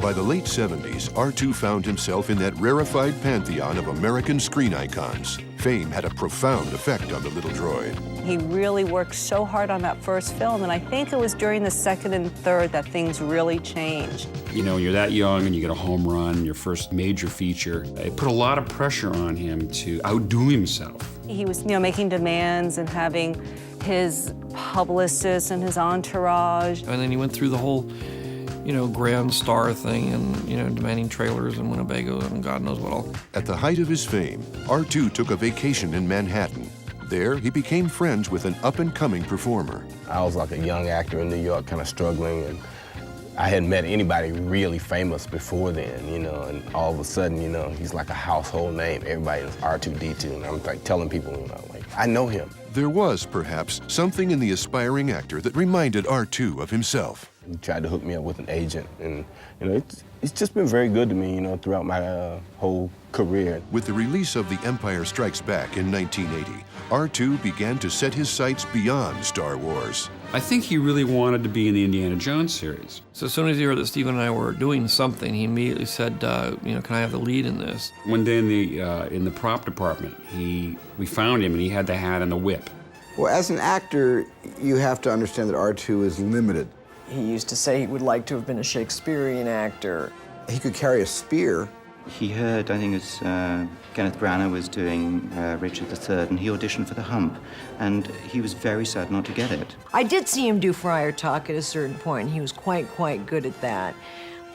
By the late 70s, R2 found himself in that rarefied pantheon of American screen icons. Fame had a profound effect on the little droid. He really worked so hard on that first film, and I think it was during the second and third that things really changed. You know, when you're that young and you get a home run, your first major feature, it put a lot of pressure on him to outdo himself. He was, making demands and having his publicists and his entourage. And then he went through the whole, grand star thing and, demanding trailers in Winnebago and God knows what all. At the height of his fame, R2 took a vacation in Manhattan. There, he became friends with an up-and-coming performer. I was like a young actor in New York, kind of struggling, and I hadn't met anybody really famous before then, and all of a sudden, he's like a household name. Everybody is R2-D2, and I'm like telling people, I know him. There was, perhaps, something in the aspiring actor that reminded R2 of himself. He tried to hook me up with an agent, and it's just been very good to me, throughout my whole career. With the release of The Empire Strikes Back in 1980, R2 began to set his sights beyond Star Wars. I think he really wanted to be in the Indiana Jones series. So as soon as he heard that Stephen and I were doing something, he immediately said, can I have the lead in this? One day in the prop department, we found him and he had the hat and the whip. Well, as an actor, you have to understand that R2 is limited. He used to say he would like to have been a Shakespearean actor. He could carry a spear. He heard, I think it's Kenneth Branagh was doing Richard III, and he auditioned for The Hump, and he was very sad not to get it. I did see him do Friar Tuck at a certain point. He was quite good at that.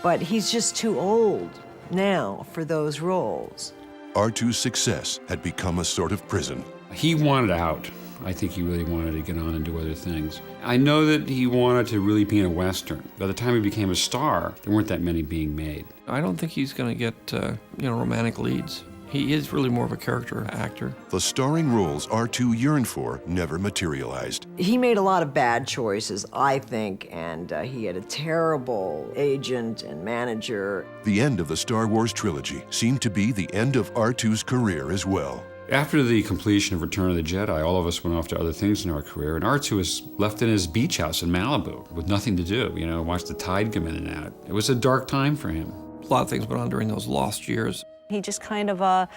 But he's just too old now for those roles. R2's success had become a sort of prison. He wanted out. I think he really wanted to get on and do other things. I know that he wanted to really be in a Western. By the time he became a star, there weren't that many being made. I don't think he's going to get, romantic leads. He is really more of a character actor. The starring roles R2 yearned for never materialized. He made a lot of bad choices, I think, and he had a terrible agent and manager. The end of the Star Wars trilogy seemed to be the end of R2's career as well. After the completion of Return of the Jedi, all of us went off to other things in our career, and R2 was left in his beach house in Malibu with nothing to do, watch the tide come in and out. It was a dark time for him. A lot of things went on during those lost years. He just kind of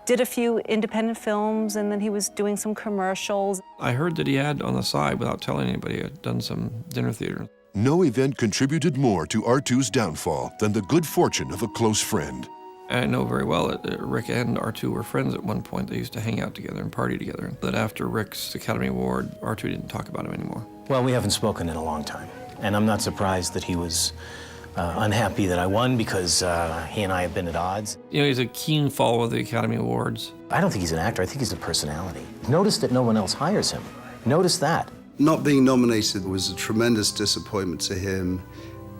did a few independent films, and then he was doing some commercials. I heard that he had, on the side, without telling anybody, had done some dinner theater. No event contributed more to R2's downfall than the good fortune of a close friend. I know very well that Rick and R2 were friends at one point. They used to hang out together and party together. But after Rick's Academy Award, R2 didn't talk about him anymore. Well, we haven't spoken in a long time. And I'm not surprised that he was unhappy that I won because he and I have been at odds. He's a keen follower of the Academy Awards. I don't think he's an actor. I think he's a personality. Notice that no one else hires him. Notice that. Not being nominated was a tremendous disappointment to him.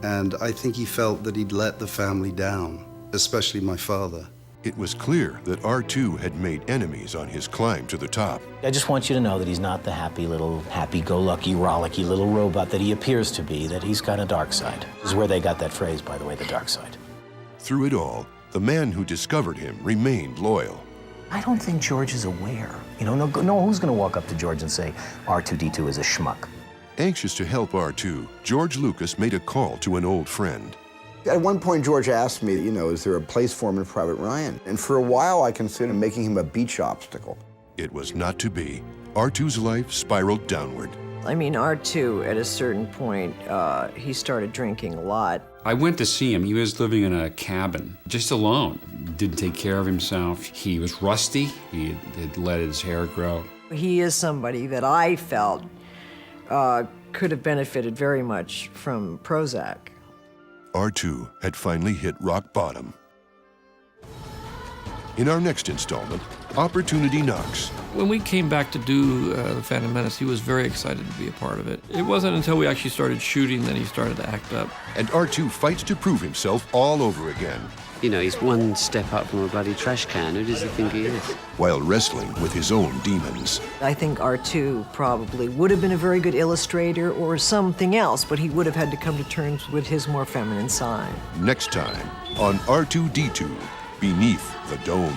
And I think he felt that he'd let the family down. Especially my father. It was clear that R2 had made enemies on his climb to the top. I just want you to know that he's not the happy-go-lucky, rollicky little robot that he appears to be, that he's got a dark side. This is where they got that phrase, by the way, the dark side. Through it all, the man who discovered him remained loyal. I don't think George is aware. No who's going to walk up to George and say, R2-D2 is a schmuck. Anxious to help R2, George Lucas made a call to an old friend. At one point, George asked me, is there a place for him in Private Ryan? And for a while, I considered making him a beach obstacle. It was not to be. R2's life spiraled downward. I mean, R2, at a certain point, he started drinking a lot. I went to see him. He was living in a cabin, just alone. Didn't take care of himself. He was rusty. He had let his hair grow. He is somebody that I felt could have benefited very much from Prozac. R2 had finally hit rock bottom. In our next installment, opportunity knocks. When we came back to do The Phantom Menace, he was very excited to be a part of it. It wasn't until we actually started shooting that he started to act up. And R2 fights to prove himself all over again. He's one step up from a bloody trash can. Who does he think he is? While wrestling with his own demons. I think R2 probably would have been a very good illustrator or something else, but he would have had to come to terms with his more feminine side. Next time on R2-D2, Beneath the Dome.